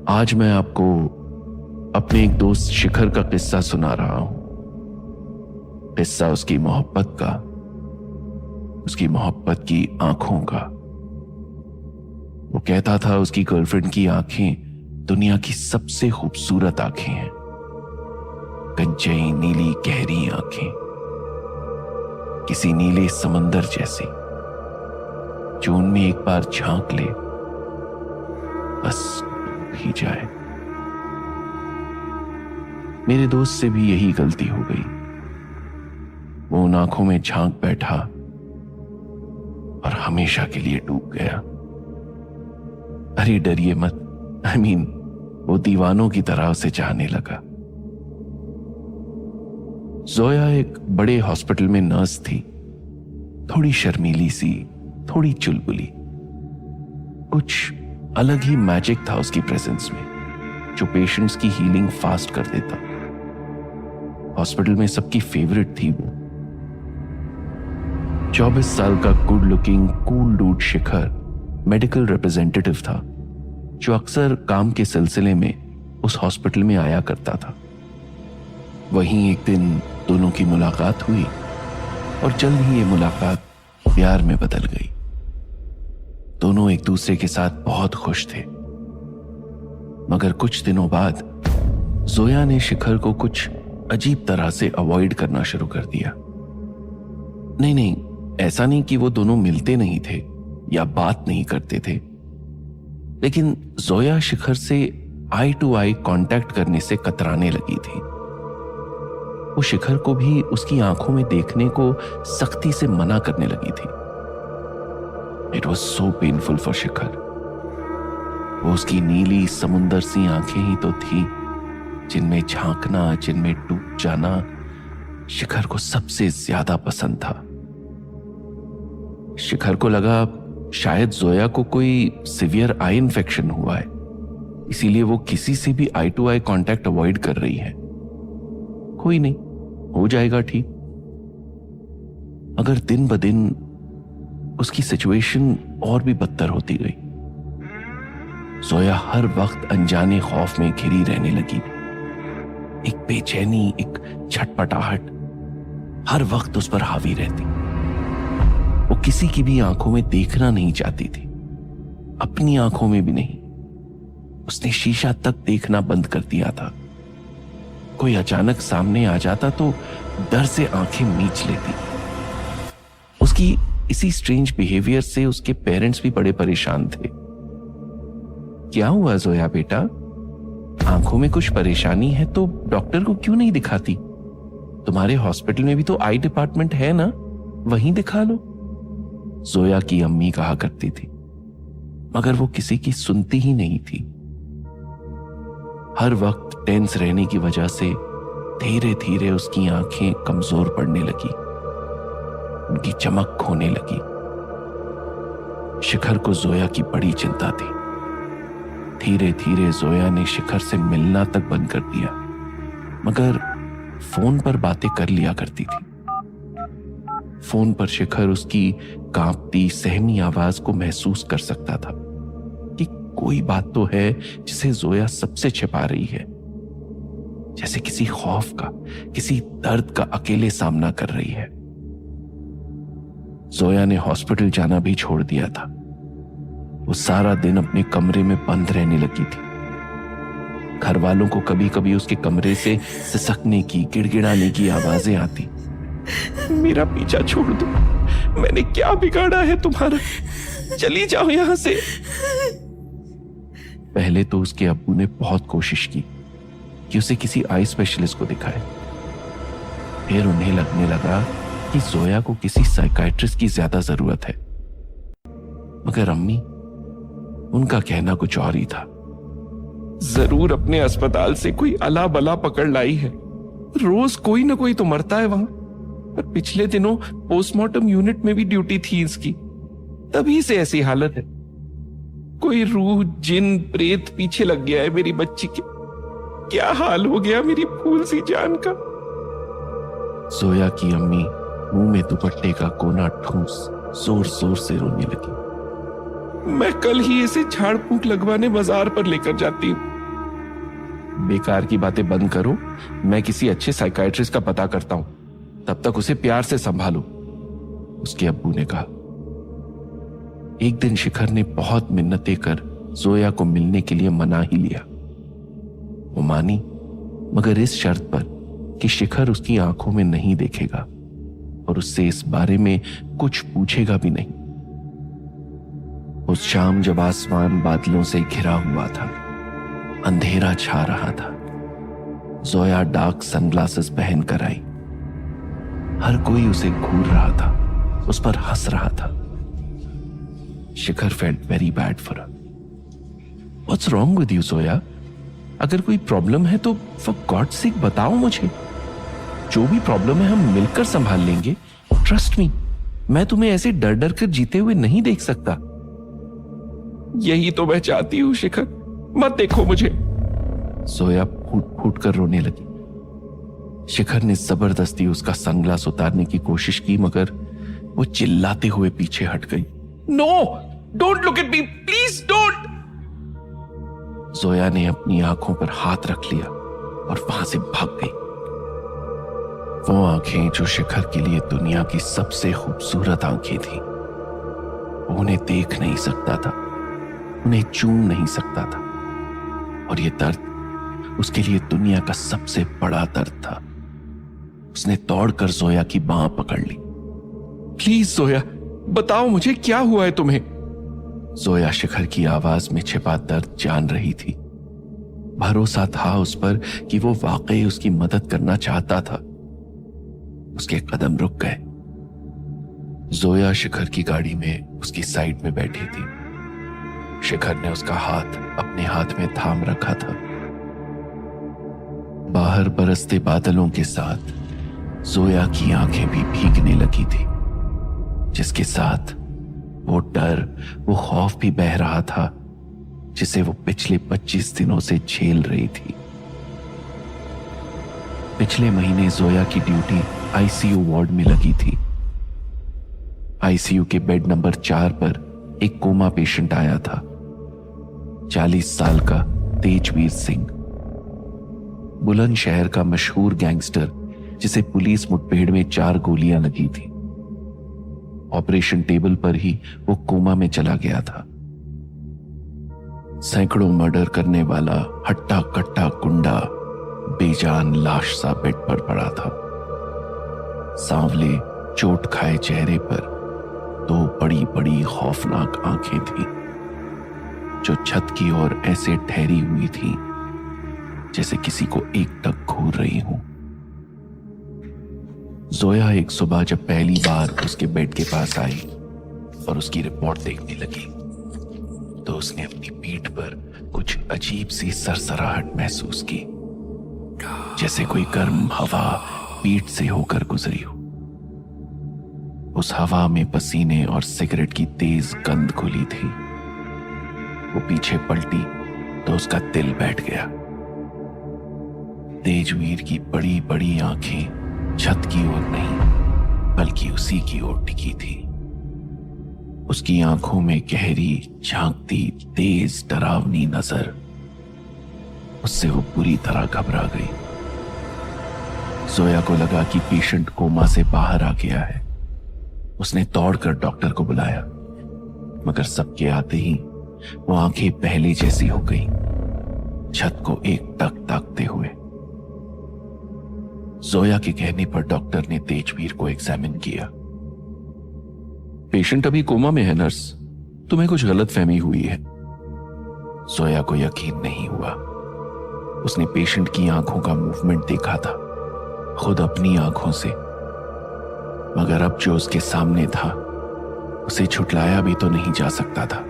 आज मैं आपको अपने एक दोस्त शिखर का किस्सा सुना रहा हूं। किस्सा उसकी मोहब्बत का, उसकी मोहब्बत की आंखों का। वो कहता था उसकी गर्लफ्रेंड की आंखें दुनिया की सबसे खूबसूरत आंखें हैं, कच्ची नीली गहरी आंखें, किसी नीले समंदर जैसी, जो उनमें एक बार झांक ले बस डूब ही जाए। मेरे दोस्त से भी यही गलती हो गई। वो उन आंखों में झांक बैठा और हमेशा के लिए डूब गया। अरे डरिए मत, वो दीवानों की तरह उसे चाहने लगा। जोया एक बड़े हॉस्पिटल में नर्स थी, थोड़ी शर्मीली सी, थोड़ी चुलबुली। कुछ अलग ही मैजिक था उसकी प्रेजेंस में, जो पेशेंट्स की हीलिंग फास्ट कर देता। हॉस्पिटल में सबकी फेवरेट थी वो। 24 साल का गुड लुकिंग कूल डूड शिखर मेडिकल रिप्रेजेंटेटिव था, जो अक्सर काम के सिलसिले में उस हॉस्पिटल में आया करता था। वहीं एक दिन दोनों की मुलाकात हुई और जल्द ही ये मुलाकात प्यार में बदल गई। दोनों एक दूसरे के साथ बहुत खुश थे, मगर कुछ दिनों बाद जोया ने शिखर को कुछ अजीब तरह से अवॉइड करना शुरू कर दिया। नहीं, ऐसा नहीं कि वो दोनों मिलते नहीं थे या बात नहीं करते थे, लेकिन जोया शिखर से आई टू आई कांटेक्ट करने से कतराने लगी थी। वो शिखर को भी उसकी आंखों में देखने को सख्ती से मना करने लगी थी। It was so painful for Shikhar. वो उसकी नीली समुंदर सी आंखें ही तो थी जिनमें झांकना, जिनमें डूब जाना शिखर को सबसे ज्यादा पसंद था। शिखर को लगा शायद जोया को कोई सीवियर आई इन्फेक्शन हुआ है, इसीलिए वो किसी से भी आई टू आई कांटेक्ट अवॉइड कर रही है। कोई नहीं, हो जाएगा ठीक। मगर दिन ब दिन उसकी सिचुएशन और भी बदतर होती गई। जोया हर वक्त अनजाने खौफ में घिरी रहने लगी। एक बेचैनी, एक छटपटाहट हर वक्त उस पर हावी रहती। वो किसी की भी आंखों में देखना नहीं चाहती थी, अपनी आंखों में भी नहीं। उसने शीशा तक देखना बंद कर दिया था। कोई अचानक सामने आ जाता तो डर से आंखें मीच लेती। उसकी इसी स्ट्रेंज बिहेवियर से उसके पेरेंट्स भी बड़े परेशान थे। क्या हुआ जोया बेटा, आंखों में कुछ परेशानी है तो डॉक्टर को क्यों नहीं दिखाती? तुम्हारे हॉस्पिटल में भी तो आई डिपार्टमेंट है ना, वहीं दिखा लो, जोया की अम्मी कहा करती थी। मगर वो किसी की सुनती ही नहीं थी। हर वक्त टेंस रहने की वजह से धीरे धीरे उसकी आंखें कमजोर पड़ने लगी, उनकी चमक खोने लगी। शिखर को जोया की बड़ी चिंता थी। धीरे धीरे जोया ने शिखर से मिलना तक बंद कर दिया, मगर फोन पर बातें कर लिया करती थी। फोन पर शिखर उसकी कांपती सहमी आवाज को महसूस कर सकता था कि कोई बात तो है जिसे जोया सबसे छिपा रही है, जैसे किसी खौफ का, किसी दर्द का अकेले सामना कर रही है। जोया ने हॉस्पिटल जाना भी छोड़ दिया था। वो सारा दिन अपने कमरे में बंद रहने लगी थी। घर वालों को कभी कभी उसके कमरे से सिसकने की, गिड़गिड़ाने की आवाजें आती। मेरा पीछा छोड़ दो, मैंने क्या बिगाड़ा है तुम्हारा, चली जाओ यहां से। पहले तो उसके अब्बू ने बहुत कोशिश की कि उसे किसी आई स्पेशलिस्ट को दिखाए। फिर उन्हें लगने लगा कि जोया को किसी साइकाइट्रिस्ट की ज्यादा जरूरत है। मगर अम्मी, उनका कहना कुछ और ही था। जरूर अपने अस्पताल से कोई अला बला पकड़ लाई है, रोज कोई ना कोई तो मरता है वहां। पर पिछले दिनों पोस्टमार्टम यूनिट में भी ड्यूटी थी इसकी, तभी से ऐसी हालत है। कोई रूह, जिन, प्रेत पीछे लग गया है मेरी बच्ची के। क्या हाल हो गया मेरी फूल सी जान का। जोया की अम्मी मुंह में दुपट्टे का कोना ठूंस जोर जोर से रोने लगी। मैं कल ही इसे झाड़ फूंक लगवाने बाजार पर लेकर जाती हूँ। बेकार की बातें बंद करो, मैं किसी अच्छे साइकाइट्रिस्ट का पता करता हूं, तब तक उसे प्यार से संभालो, उसके अब्बू ने कहा। एक दिन शिखर ने बहुत मिन्नतें कर जोया को मिलने के लिए मना ही लिया। वो मानी, मगर इस शर्त पर कि शिखर उसकी आंखों में नहीं देखेगा और उससे इस बारे में कुछ पूछेगा भी नहीं। उस शाम जब आसमान बादलों से घिरा हुआ था, अंधेरा छा रहा था, जोया डार्क सनग्लासेस पहनकर आई। हर कोई उसे घूर रहा था, उस पर हंस रहा था। Shikhar felt very bad for her. What's wrong with you Zoya? अगर कोई प्रॉब्लम है तो फॉर गॉड सेक बताओ मुझे। जो भी प्रॉब्लम है हम मिलकर संभाल लेंगे। ट्रस्ट मी, मैं तुम्हें ऐसे डर डर कर जीते हुए नहीं देख सकता। यही तो मैं चाहती हूं शिखर, मत देखो मुझे। जोया फूट फूट कर रोने लगी। शिखर ने जबरदस्ती उसका सनग्लास उतारने की कोशिश की, मगर वो चिल्लाते हुए पीछे हट गई। No, don't look at me, please don't. Zoya ने अपनी आंखों पर हाथ रख लिया और वहां से भाग गई। वो आंखें जो शिखर के लिए दुनिया की सबसे खूबसूरत आंखें थी, वो उन्हें देख नहीं सकता था, उन्हें चूम नहीं सकता था, और ये दर्द उसके लिए दुनिया का सबसे बड़ा दर्द था। उसने दौड़कर जोया की बांह पकड़ ली। प्लीज जोया, बताओ मुझे क्या हुआ है तुम्हें। जोया शिखर की आवाज में छिपा दर्द जान रही थी। भरोसा था उस पर कि वो वाकई उसकी मदद करना चाहता था। उसके कदम रुक गए। जोया शिखर की गाड़ी में उसकी साइड में बैठी थी। शिखर ने उसका हाथ अपने हाथ में थाम रखा था। बाहर बरसते बादलों के साथ जोया की आंखें भी भीगने लगी थी, जिसके साथ वो डर, वो खौफ भी बह रहा था जिसे वो पिछले 25 दिनों से झेल रही थी। पिछले महीने जोया की ड्यूटी आईसीयू वार्ड में लगी थी। आईसीयू के बेड नंबर 4 पर एक कोमा पेशेंट आया था। 40 साल का तेजवीर सिंह, बुलंदशहर का मशहूर गैंगस्टर, जिसे पुलिस मुठभेड़ में 4 गोलियां लगी थी। ऑपरेशन टेबल पर ही वो कोमा में चला गया था। सैकड़ों मर्डर करने वाला हट्टा कट्टा गुंडा बेजान लाश सा बेड पर पड़ा था। सांवले चोट खाए चेहरे पर 2 बड़ी बड़ी खौफनाक आंखें थी, जो छत की ओर ऐसे ठहरी हुई थी जैसे किसी को एकटक घूर रही हूं। जोया एक सुबह जब पहली बार उसके बेड के पास आई और उसकी रिपोर्ट देखने लगी, तो उसने अपनी पीठ पर कुछ अजीब सी सरसराहट महसूस की, जैसे कोई गर्म हवा पीठ से होकर गुजरी हो। उस हवा में पसीने और सिगरेट की तेज गंध घुली थी। वो पीछे पलटी तो उसका दिल बैठ गया। तेजवीर की बड़ी बड़ी आंखें छत की ओर नहीं, बल्कि उसी की ओर टिकी थी। उसकी आंखों में गहरी, झांकती, तेज, डरावनी नजर। उससे वो पूरी तरह घबरा गई। जोया को लगा कि पेशेंट कोमा से बाहर आ गया है। उसने दौड़कर डॉक्टर को बुलाया, मगर सबके आते ही वो आंखें पहले जैसी हो गई, छत को एक टक ताकते हुए। जोया के कहने पर डॉक्टर ने तेजवीर को एग्जामिन किया। पेशेंट अभी कोमा में है नर्स, तुम्हें कुछ गलतफहमी हुई है। जोया को यकीन नहीं हुआ। उसने पेशेंट की आंखों का मूवमेंट देखा था, खुद अपनी आंखों से, मगर अब जो उसके सामने था उसे छुटलाया भी तो नहीं जा सकता था।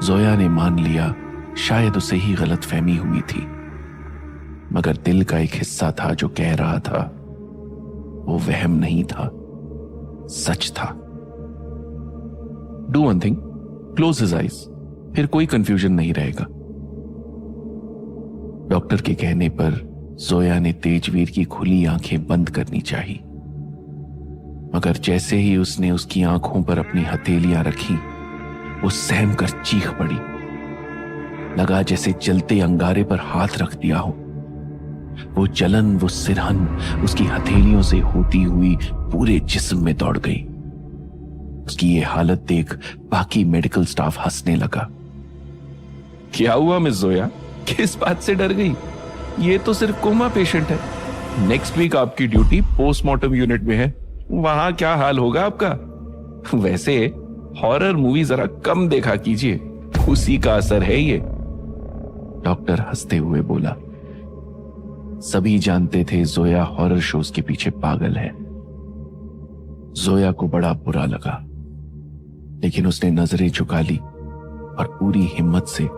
जोया ने मान लिया शायद उसे ही गलतफहमी हुई थी, मगर दिल का एक हिस्सा था जो कह रहा था वो वहम नहीं था, सच था। Do one thing, close his eyes, फिर कोई कंफ्यूजन नहीं रहेगा। डॉक्टर के कहने पर जोया ने तेजवीर की खुली आंखें बंद करनी चाहिए, मगर जैसे ही उसने उसकी आंखों पर अपनी हथेलियां रखी, वो सहम कर चीख पड़ी। लगा जैसे जलते अंगारे पर हाथ रख दिया हो। वो जलन, वो सिरहन उसकी हथेलियों से होती हुई पूरे जिस्म में दौड़ गई। उसकी ये हालत देख बाकी मेडिकल स्टाफ हंसने लगा। क्या हुआ मिस जोया, किस बात से डर गई? ये तो सिर्फ कोमा पेशेंट है। नेक्स्ट वीक आपकी ड्यूटी पोस्टमार्टम यूनिट में है, वहां क्या हाल होगा आपका। वैसे हॉरर मूवी जरा कम देखा कीजिए, उसी का असर है ये। डॉक्टर हंसते हुए बोला। सभी जानते थे जोया हॉरर शोज के पीछे पागल है। जोया को बड़ा बुरा लगा, लेकिन उसने नजरें झुका ली और पूरी हिम्मत से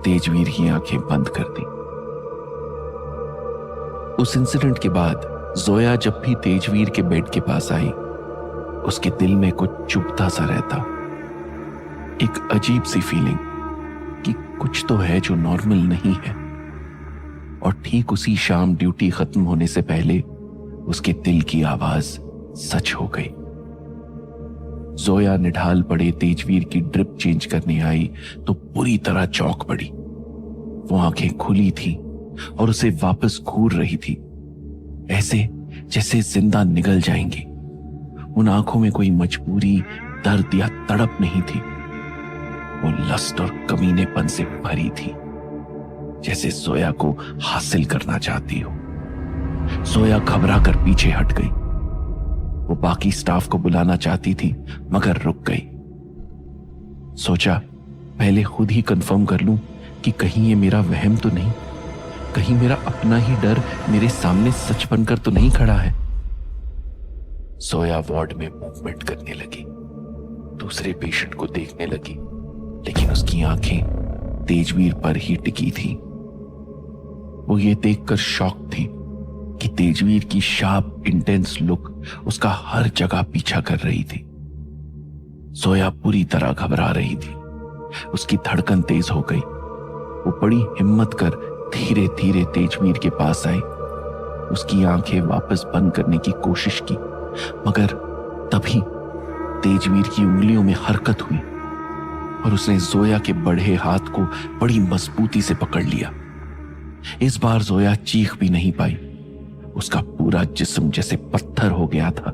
तेजवीर की आंखें बंद कर दी। उस इंसिडेंट के बाद जोया जब भी तेजवीर के बेड के पास आई, उसके दिल में कुछ चुभता सा रहता। एक अजीब सी फीलिंग कि कुछ तो है जो नॉर्मल नहीं है। और ठीक उसी शाम ड्यूटी खत्म होने से पहले उसके दिल की आवाज सच हो गई। जोया निढाल पड़े तेजवीर की ड्रिप चेंज करने आई तो पूरी तरह चौंक पड़ी। वो आंखें खुली थी और उसे वापस घूर रही थी, ऐसे जैसे जिंदा निगल जाएंगी। उन आंखों में कोई मजबूरी, दर्द या तड़प नहीं थी। वो लस्ट और कमीनेपन से भरी थी, जैसे जोया को हासिल करना चाहती हो। जोया घबरा कर पीछे हट गई। वो बाकी स्टाफ को बुलाना चाहती थी मगर रुक गई। सोचा पहले खुद ही कंफर्म कर लूं कि कहीं ये मेरा वहम तो नहीं, कहीं मेरा अपना ही डर मेरे सामने सच बनकर तो नहीं खड़ा है। जोया वार्ड में मूवमेंट करने लगी, दूसरे पेशेंट को देखने लगी, लेकिन उसकी आंखें तेजवीर पर ही टिकी थी। वो ये देखकर शॉक थी कि तेजवीर की शार्प इंटेंस लुक उसका हर जगह पीछा कर रही थी। जोया पूरी तरह घबरा रही थी, उसकी धड़कन तेज हो गई। वो बड़ी हिम्मत कर धीरे धीरे तेजवीर के पास आई, उसकी आंखें वापस बंद करने की कोशिश की, मगर तभी तेजवीर की उंगलियों में हरकत हुई और उसने जोया के बढ़े हाथ को बड़ी मजबूती से पकड़ लिया। इस बार जोया चीख भी नहीं पाई, उसका पूरा जिस्म जैसे पत्थर हो गया था।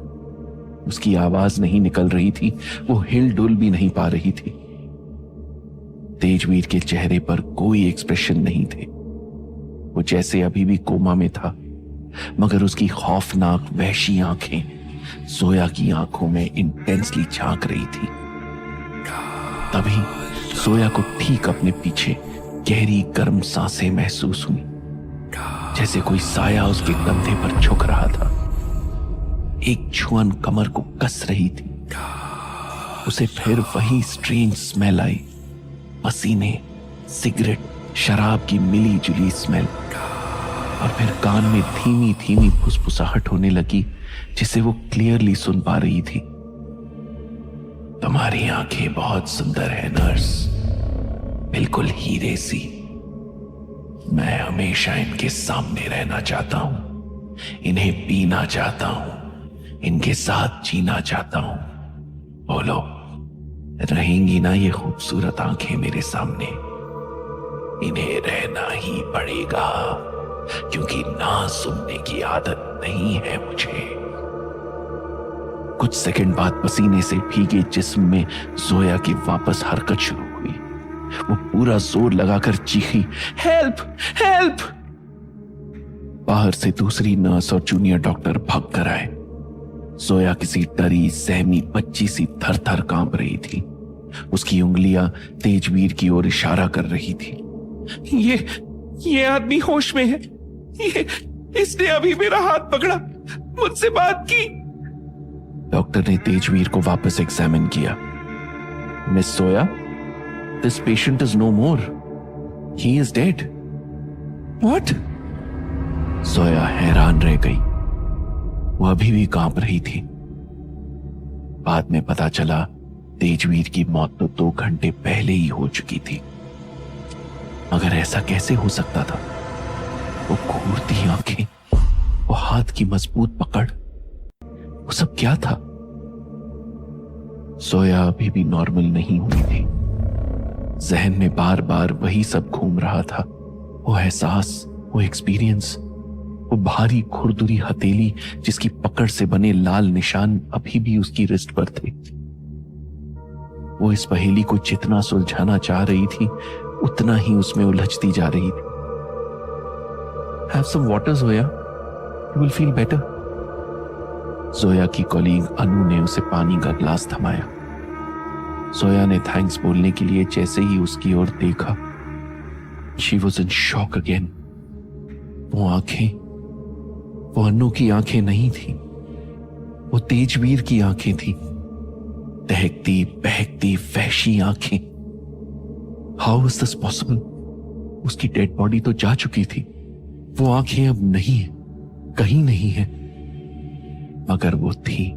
उसकी आवाज नहीं निकल रही थी, वो हिल डुल भी नहीं पा रही थी। तेजवीर के चेहरे पर कोई एक्सप्रेशन नहीं थे, वो जैसे अभी भी कोमा में था, मगर उसकी खौफनाक वहशी आंखें जोया की आंखों में इंटेंसली झांक रही थी। तभी जोया को ठीक अपने पीछे गहरी गर्म सांसें महसूस हुई, जैसे कोई साया उसके कंधे पर झुक रहा था। एक छुअन कमर को कस रही थी। उसे फिर वही स्ट्रेंज स्मेल आई, पसीने, सिगरेट, शराब की मिली जुली स्मेल। और फिर कान में धीमी धीमी फुसफुसाहट होने लगी, जिसे वो क्लियरली सुन पा रही थी। तुम्हारी आंखें बहुत सुंदर है नर्स, बिल्कुल हीरे सी। मैं हमेशा इनके सामने रहना चाहता हूं, इन्हें पीना चाहता हूं, इनके साथ जीना चाहता हूं। बोलो, रहेंगी ना ये खूबसूरत आंखें मेरे सामने? इन्हें रहना ही पड़ेगा, क्योंकि ना सुनने की आदत नहीं है मुझे। कुछ सेकंड बाद पसीने से भीगे जिस्म में जोया की वापस हरकत शुरू हुई। वो पूरा जोर लगाकर चीखी, हेल्प हेल्प। बाहर से दूसरी नर्स और जूनियर डॉक्टर भाग कर आए। जोया किसी डरी सहमी बच्ची सी थर थर कांप रही थी। उसकी उंगलियां तेजवीर की ओर इशारा कर रही थी। ये आदमी होश में है, इसने अभी मेरा हाथ पकड़ा, मुझसे बात की। डॉक्टर ने तेजवीर को वापस एग्जामिन किया। Miss Zoya, this patient is no more, he is dead. What? Zoya हैरान रह गई। वो अभी भी कांप रही थी। बाद में पता चला तेजवीर की मौत तो 2 घंटे पहले ही हो चुकी थी। मगर ऐसा कैसे हो सकता था? वो घूरती आंखें, वो हाथ की मजबूत पकड़, वो सब क्या था? जोया अभी भी नॉर्मल नहीं हुई थी। जहन में बार बार वही सब घूम रहा था, वो एहसास, वो एक्सपीरियंस, वो भारी खुरदुरी हथेली जिसकी पकड़ से बने लाल निशान अभी भी उसकी रिस्ट पर थे। वो इस पहेली को जितना सुलझाना चाह रही थी उतना ही उसमें उलझती जा रही थी। Have some water Zoya, you will feel better. Zoya की कॉलीग अनु ने उसे पानी का ग्लास थमाया। जोया ने थैंक्स बोलने के लिए जैसे ही उसकी ओर देखा, she was in shock again. वो आंखें, वो अनु की आंखें नहीं थी, वो तेजवीर की आंखें थी, दहकती बहकती वहशी आंखें। How is this possible? उसकी डेड बॉडी तो जा चुकी थी, वो आंखें अब नहीं है, कहीं नहीं है, मगर वो थी।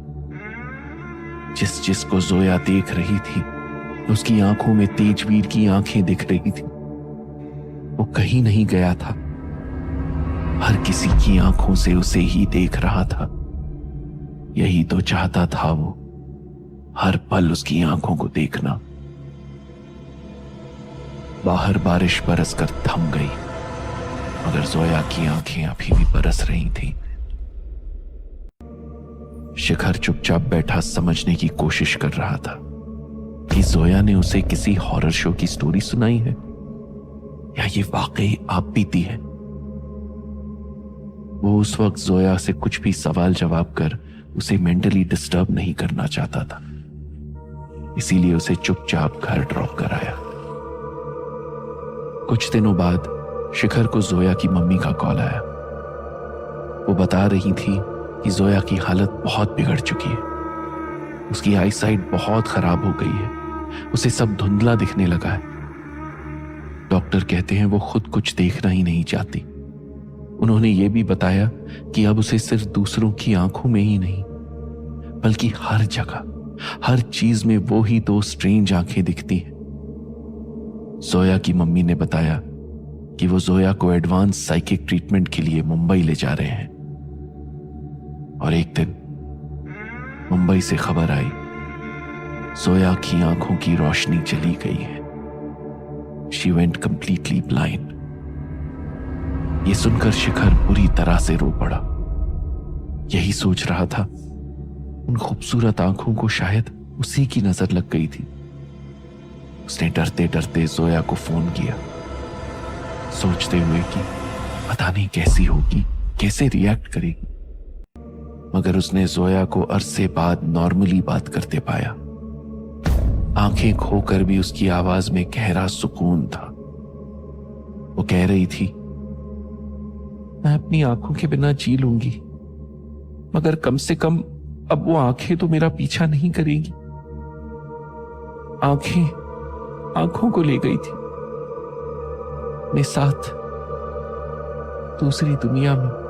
जिसको जोया देख रही थी उसकी आंखों में तेजवीर की आंखें दिख रही थी। वो कहीं नहीं गया था, हर किसी की आंखों से उसे ही देख रहा था। यही तो चाहता था वो, हर पल उसकी आंखों को देखना। बाहर बारिश बरसकर थम गई, मगर जोया की आंखें अभी भी बरस रही थीं। शिखर चुपचाप बैठा समझने की कोशिश कर रहा था कि जोया ने उसे किसी हॉरर शो की स्टोरी सुनाई है या ये वाकई आप बीती है। वो उस वक्त जोया से कुछ भी सवाल जवाब कर उसे मेंटली डिस्टर्ब नहीं करना चाहता था, इसीलिए उसे चुपचाप घर ड्रॉप कराया। कुछ दिनों बाद शिखर को जोया की मम्मी का कॉल आया। वो बता रही थी कि जोया की हालत बहुत बिगड़ चुकी है, उसकी आईसाइट बहुत खराब हो गई है, उसे सब धुंधला दिखने लगा है। डॉक्टर कहते हैं वो खुद कुछ देखना ही नहीं चाहती। उन्होंने ये भी बताया कि अब उसे सिर्फ दूसरों की आंखों में ही नहीं बल्कि हर जगह, हर चीज में वो ही दो स्ट्रेंज आंखें दिखती हैं। जोया की मम्मी ने बताया कि वो जोया को एडवांस साइकिक ट्रीटमेंट के लिए मुंबई ले जा रहे हैं। और एक दिन मुंबई से खबर आई, जोया की आंखों की रोशनी चली गई है। She went completely blind. ये सुनकर शिखर बुरी तरह से रो पड़ा। यही सोच रहा था, उन खूबसूरत आंखों को शायद उसी की नजर लग गई थी। उसने डरते डरते जोया को फोन किया, सोचते हुए कि पता नहीं कैसी होगी, कैसे रिएक्ट करेगी। मगर उसने जोया को अरसे बाद नॉर्मली बात करते पाया। आंखें खोकर भी उसकी आवाज में गहरा सुकून था। वो कह रही थी, मैं अपनी आंखों के बिना जी लूंगी, मगर कम से कम अब वो आंखें तो मेरा पीछा नहीं करेंगी। आंखों को ले गई थी अपने साथ दूसरी दुनिया में।